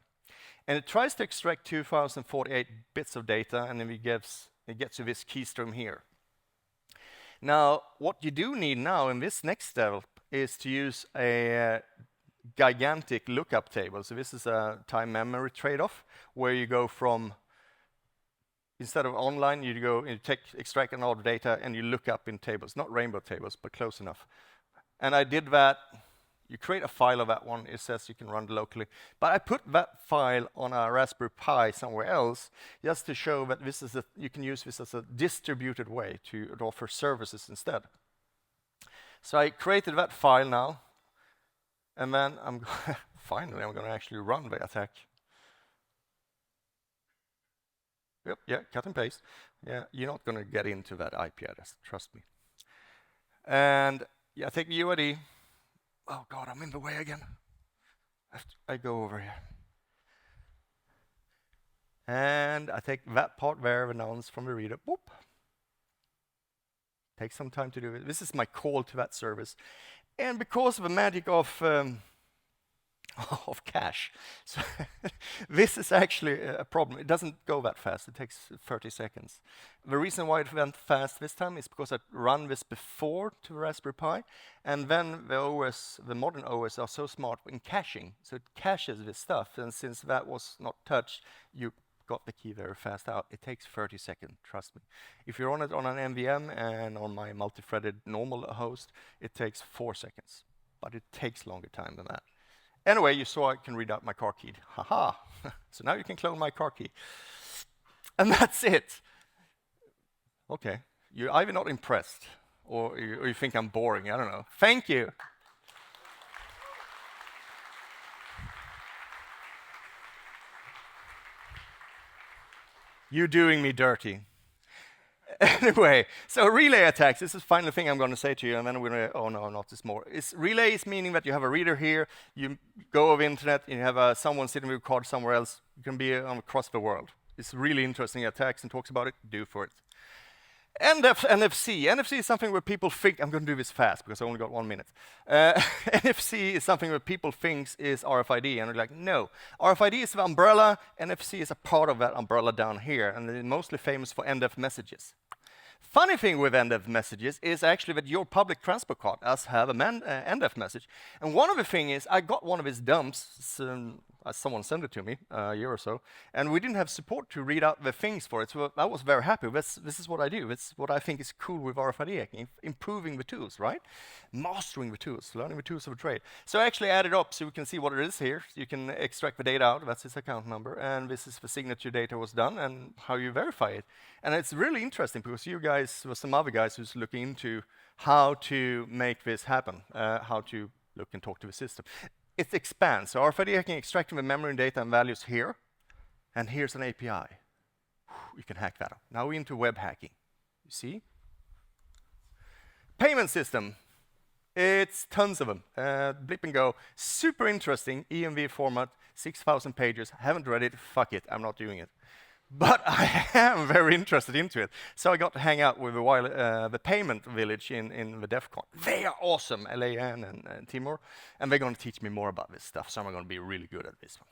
And it tries to extract 2048 bits of data, and then it gets to this key stream here. Now, what you do need now in this next step is to use a gigantic lookup table. So this is a time memory trade-off, where you go from, instead of online, you extract an order data and you look up in tables, not rainbow tables, but close enough. And I did that. You create a file of that one. It says you can run it locally. But I put that file on a Raspberry Pi somewhere else, just to show that you can use this as a distributed way to offer services instead. So I created that file now, and then finally I'm going to actually run the attack. Yep, yeah, cut and paste. Yeah, you're not going to get into that IP address, trust me. And yeah, I take the UID. Oh God, I'm in the way again. I go over here. And I take that part there, the nouns from the reader. Boop. Takes some time to do it. This is my call to that service. And because of the magic of cache, so this is actually a problem. It doesn't go that fast. It takes 30 seconds. The reason why it went fast this time is because I run this before to the Raspberry Pi, and then the modern OS are so smart in caching, so it caches this stuff. And since that was not touched, you got the key very fast out. It takes 30 seconds, trust me. If you're on it on an MVM and on my multi-threaded normal host, it takes 4 seconds. But it takes longer time than that. Anyway, you saw I can read out my car key. Haha. So now you can clone my car key. And that's it. Okay. You're either not impressed or you think I'm boring. I don't know. Thank you. You're doing me dirty. Anyway, so relay attacks, this is the final thing I'm going to say to you, and then we're going to, oh no, not this more. Relay is meaning that you have a reader here, you go over internet, and you have someone sitting with a card somewhere else. You can be across the world. It's really interesting attacks and talks about it, do for it. NFC. NFC is something where people think, I'm going to do this fast because I only got 1 minute. NFC is something where people think is RFID, and they're like, no. RFID is the umbrella, NFC is a part of that umbrella down here, and they're mostly famous for end-of messages. Funny thing with end-of messages is actually that your public transport card does have a end-of message. And one of the things is, I got one of his dumps, someone sent it to me a year or so, and we didn't have support to read out the things for it, so I was very happy. This is what I do. It's what I think is cool with RFID hacking, improving the tools, right? Mastering the tools, learning the tools of a trade. So I actually added up so we can see what it is here. You can extract the data out, that's his account number, and this is the signature data was done and how you verify it. And it's really interesting because you guys, or some other guys who's looking into how to make this happen, how to look and talk to the system. It expands. So RFID hacking, extracting the memory and data and values here, and here's an API. You can hack that up. Now we're into web hacking. You see? Payment system. It's tons of them. Blip and go. Super interesting. EMV format, 6,000 pages. Haven't read it. Fuck it. I'm not doing it. But I am very interested into it. So I got to hang out with the payment village in the DEF CON. They are awesome, LAN and Timur. And they're going to teach me more about this stuff, so I'm going to be really good at this one.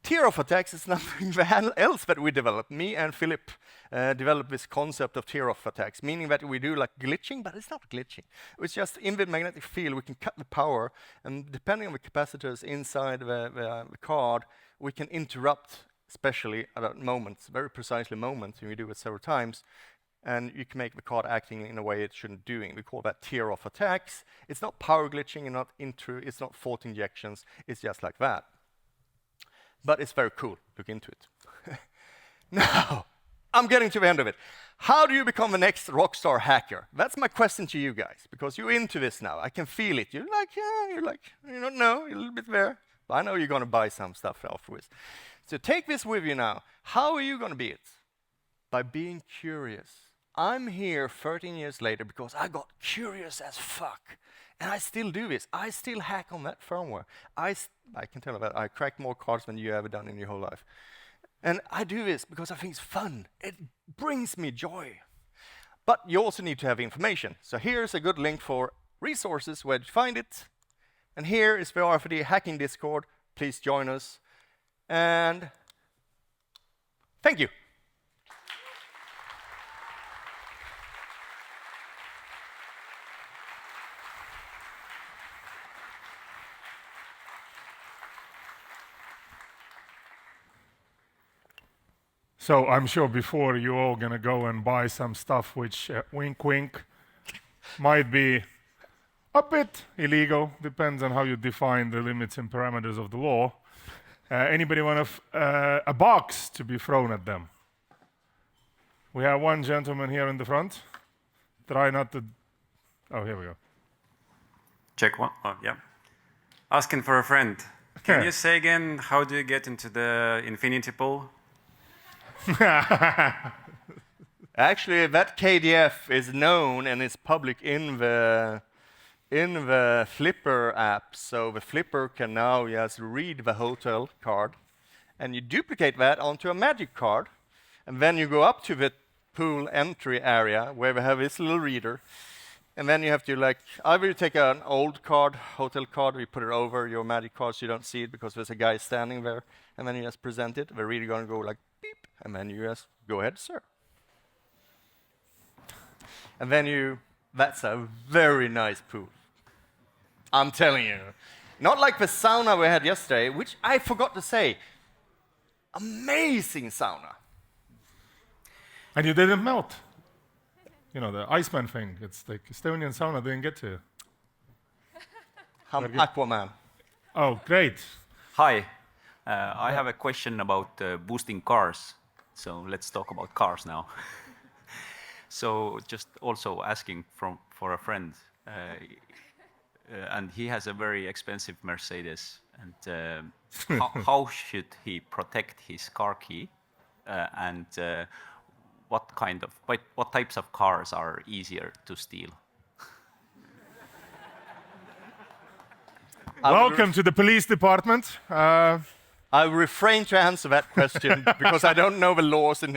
Tier-off attacks is nothing else that we developed. Me and Philip developed this concept of tier-off attacks, meaning that we do like glitching, but it's not glitching. It's just in the magnetic field, we can cut the power, and depending on the capacitors inside the card, we can interrupt especially at moments, very precisely moments, and we do it several times, and you can make the card acting in a way it shouldn't doing. We call that tier-off attacks. It's not power glitching, and it's not fault injections, it's just like that. But it's very cool, look into it. Now, I'm getting to the end of it. How do you become the next rockstar hacker? That's my question to you guys, because you're into this now. I can feel it. You're like, yeah, you don't know, you're a little bit there. But I know you're going to buy some stuff afterwards. So take this with you now. How are you going to be it? By being curious. I'm here 13 years later because I got curious as fuck. And I still do this. I still hack on that firmware. I can tell you that I cracked more cards than you ever done in your whole life. And I do this because I think it's fun. It brings me joy. But you also need to have information. So here's a good link for resources where to find it. And here is the RFID hacking Discord. Please join us. And thank you. So I'm sure before you're all going to go and buy some stuff which, wink wink, might be a bit illegal, depends on how you define the limits and parameters of the law. Anybody want a box to be thrown at them? We have one gentleman here in the front. Try not to... Oh, here we go. Check one. Oh, yeah. Asking for a friend. Can you say again, how do you get into the infinity pool? Actually, that KDF is known and is public in the Flipper app. So the Flipper can now just read the hotel card, and you duplicate that onto a magic card, and then you go up to the pool entry area where we have this little reader, and then you have to either you take an old card, hotel card, or you put it over your magic card so you don't see it because there's a guy standing there, and then you just present it. The reader gonna go like beep, and then you just go ahead, sir. And then that's a very nice pool. I'm telling you. Not like the sauna we had yesterday, which I forgot to say. Amazing sauna. And you didn't melt. You know, the Iceman thing, it's like Estonian sauna didn't get to you. I'm Aquaman. Oh, great. Hi, I have a question about boosting cars. So let's talk about cars now. So just also asking for a friend, and he has a very expensive Mercedes. And how should he protect his car key? And what types of cars are easier to steal? Welcome to the police department. I refrain to answer that question because I don't know the laws in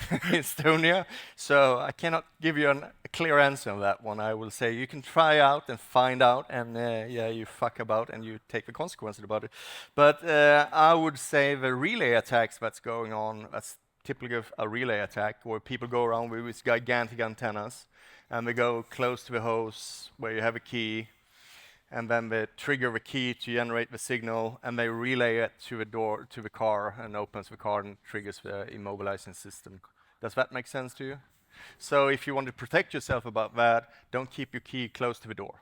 Estonia, so I cannot give you a clear answer on that one. I will say you can try out and find out, and yeah, you fuck about and you take the consequences about it. But I would say the relay attacks that's going on, that's typically a relay attack where people go around with these gigantic antennas and they go close to the hose where you have a key, and then they trigger the key to generate the signal, and they relay it to the door, to the car, and opens the car and triggers the immobilizing system. Does that make sense to you? So if you want to protect yourself about that, don't keep your key close to the door.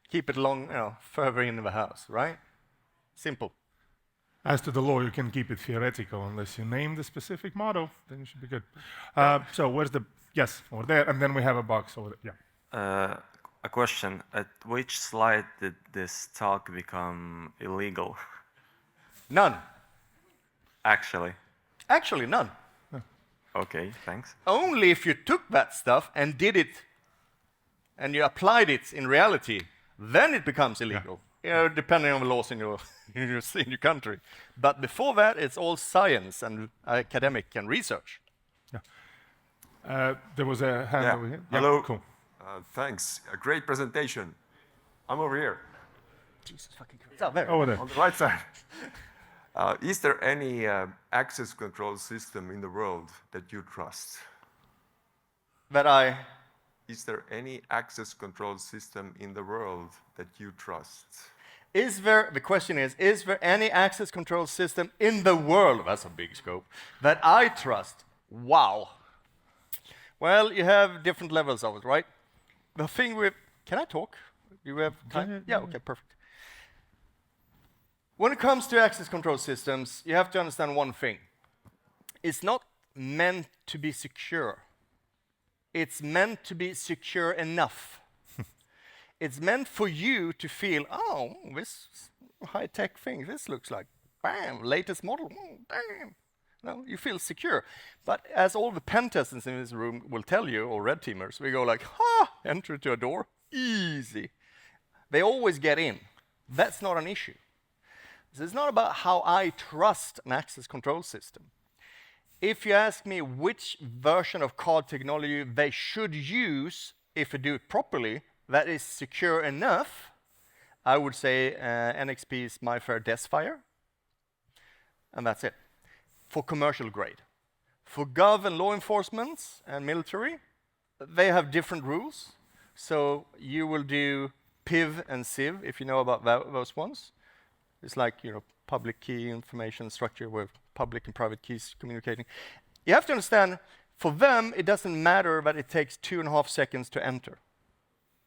Keep it further in the house, right? Simple. As to the law, you can keep it theoretical unless you name the specific model, then you should be good. So where's the, yes, over there, and then we have a box over there, yeah. A question, at which slide did this talk become illegal? None. Actually? Actually, none. Okay, thanks. Only if you took that stuff and did it, and you applied it in reality, then it becomes illegal. You know, depending on the laws in your country. But before that, it's all science and academic and research. Yeah. There was a hand over here. Hello. Yeah, cool. Thanks. A great presentation. I'm over here. Jesus fucking Christ. It's out there. Over there. On the right side. Is there any access control system in the world that you trust? Is there any access control system in the world that you trust? The question is there any access control system in the world, that's a big scope, that I trust? Wow. Well, you have different levels of it, right? The thing with, can I talk? You have time? Yeah, okay, perfect. When it comes to access control systems, you have to understand one thing. It's not meant to be secure. It's meant to be secure enough. It's meant for you to feel, oh, this high-tech thing, this looks like, bam, latest model, damn. No, you feel secure. But as all the pen testers in this room will tell you, or red teamers, we go like, enter to a door, easy. They always get in. That's not an issue. This is not about how I trust an access control system. If you ask me which version of card technology they should use if they do it properly, that is secure enough, I would say NXP's MyFair Desfire, and that's it. For commercial grade. For gov and law enforcement and military, they have different rules. So you will do PIV and CIV, if you know about those ones. It's like, public key information structure where public and private keys communicating. You have to understand, for them, it doesn't matter that it takes 2.5 seconds to enter.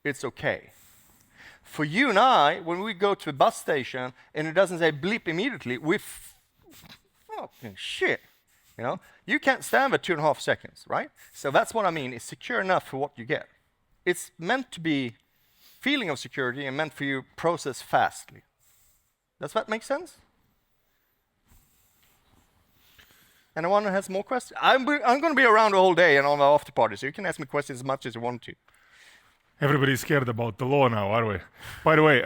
It's okay. For you and I, when we go to a bus station and it doesn't say bleep immediately, shit, you can't stand for 2.5 seconds, right? So that's what I mean. It's secure enough for what you get. It's meant to be feeling of security and meant for you to process fastly. Does that make sense? Anyone has more questions? I'm going to be around the whole day and on the after party, so you can ask me questions as much as you want to. Everybody's scared about the law now, are we? By the way,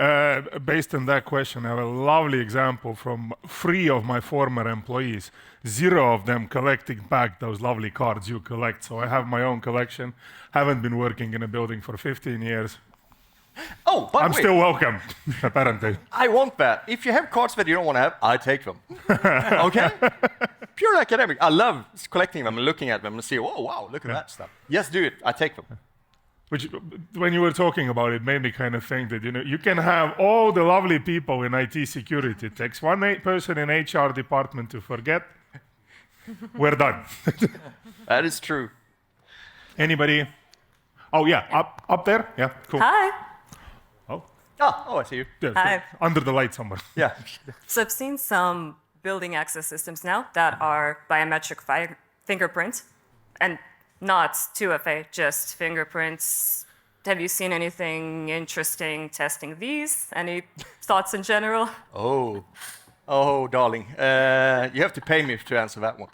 based on that question, I have a lovely example from 3 of my former employees. 0 of them collecting back those lovely cards you collect. So I have my own collection. Haven't been working in a building for 15 years. Oh, but I'm still welcome, apparently. I want that. If you have cards that you don't want to have, I take them. Okay? Pure academic. I love collecting them and looking at them and see, oh, wow, look at that stuff. Yes, do it. I take them. Which, when you were talking about it, made me kind of think that, you know, you can have all the lovely people in IT security. It takes one person in HR department to forget. We're done. That is true. Anybody? Oh yeah, up there. Yeah, cool. Hi. Oh, Oh, I see you. there, Hi. under the light somewhere. Yeah. So I've seen some building access systems now that are biometric fingerprint and not 2FA, just fingerprints. Have you seen anything interesting testing these? Any thoughts in general? Oh, darling. You have to pay me to answer that one.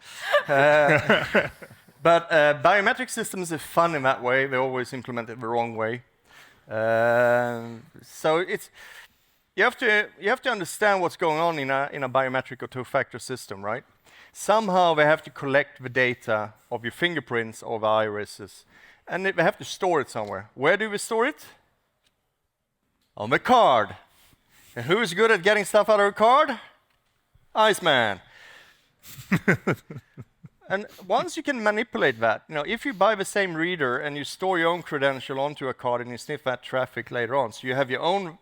But biometric systems are fun in that way. They always implement it the wrong way. So it's you have to understand what's going on in a biometric or two-factor system, right? Somehow they have to collect the data of your fingerprints or the irises, and they have to store it somewhere. Where do we store it? On the card. And who's good at getting stuff out of a card? Iceman. And once you can manipulate that, you know, if you buy the same reader and you store your own credential onto a card and you sniff that traffic later on, so you have your own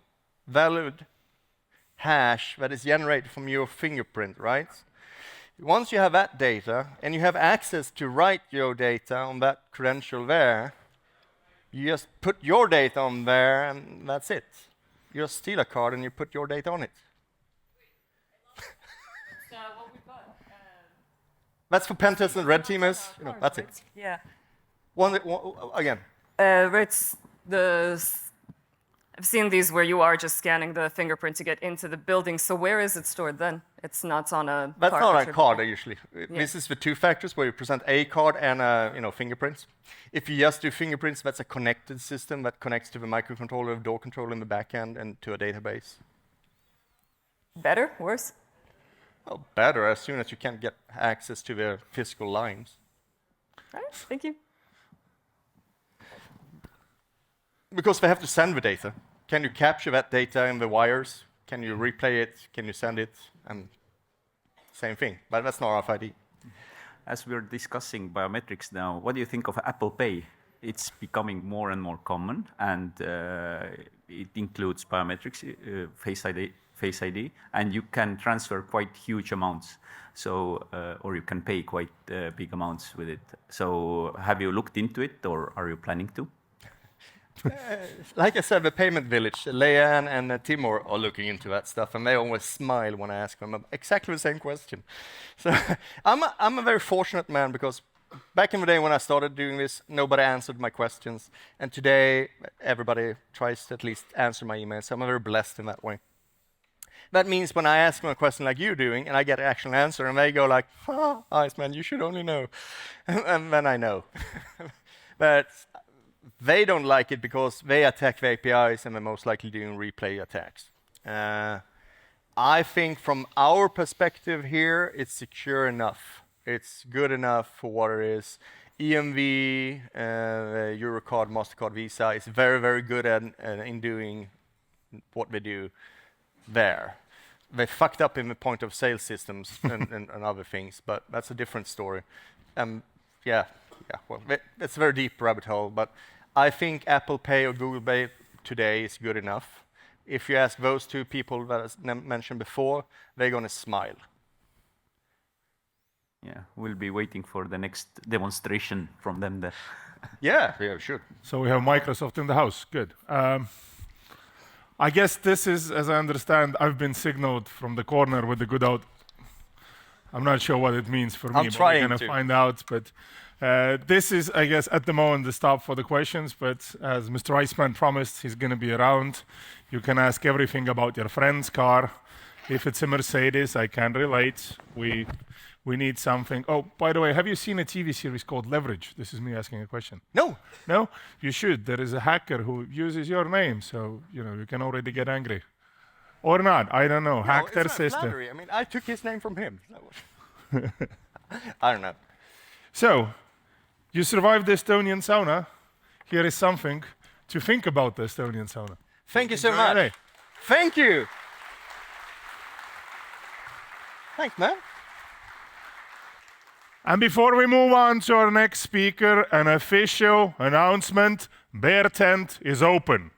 valid hash that is generated from your fingerprint, right? Once you have that data and you have access to write your data on that credential there, you just put your data on there and that's it. You just steal a card and you put your data on it. That's for pen test and red teamers. You know, that's it. Yeah. One again. It's I've seen these where you are just scanning the fingerprint to get into the building. So where is it stored then? It's not on a That's card. not a card usually. This is the two factors where you present a card and fingerprints. If you just do fingerprints, that's a connected system that connects to the microcontroller, door controller in the back end, and to a database. Better? Worse? Well, better as soon as you can get access to the physical lines. All right, thank you. Because they have to send the data. Can you capture that data in the wires? Can you replay it? Can you send it? And same thing, but that's not RFID. As we're discussing biometrics now, what do you think of Apple Pay? It's becoming more and more common, and it includes biometrics, Face ID, and you can transfer quite huge amounts. So, or you can pay quite big amounts with it. So, have you looked into it, or are you planning to? Like I said, the payment village, Leanne and Timur are looking into that stuff, and they always smile when I ask them exactly the same question. So I'm a very fortunate man, because back in the day when I started doing this, nobody answered my questions, and today everybody tries to at least answer my emails. So I'm very blessed in that way. That means when I ask them a question like you're doing, and I get an actual answer, and they go like, Iceman, you should only know. And then I know. But they don't like it because they attack the APIs and they're most likely doing replay attacks. I think from our perspective here, it's secure enough. It's good enough for what it is. EMV, Eurocard, MasterCard, Visa is very, very good in doing what they do there. They fucked up in the point of sale systems and other things, but that's a different story. Well, it's a very deep rabbit hole, but I think Apple Pay or Google Pay today is good enough. If you ask those two people that I mentioned before, they're going to smile. Yeah, we'll be waiting for the next demonstration from them there. Yeah, sure. So we have Microsoft in the house. Good. I guess this is, as I understand, I've been signaled from the corner with the good out. I'm not sure what it means for me, but we're going to find out. But this is, I guess, at the moment the stop for the questions. But as Mr. Iceman promised, he's going to be around. You can ask everything about your friend's car. If it's a Mercedes, I can relate. We need something. Oh, by the way, have you seen a TV series called Leverage? This is me asking a question. No. No? You should. There is a hacker who uses your name, so you can already get angry. Or not, I don't know. Hack their system. Flattery. I mean, I took his name from him. I don't know. So, you survived the Estonian sauna. Here is something to think about the Estonian sauna. Thank you so much. Hey. Thank you. Thanks, man. And before we move on to our next speaker, an official announcement. Bear tent is open.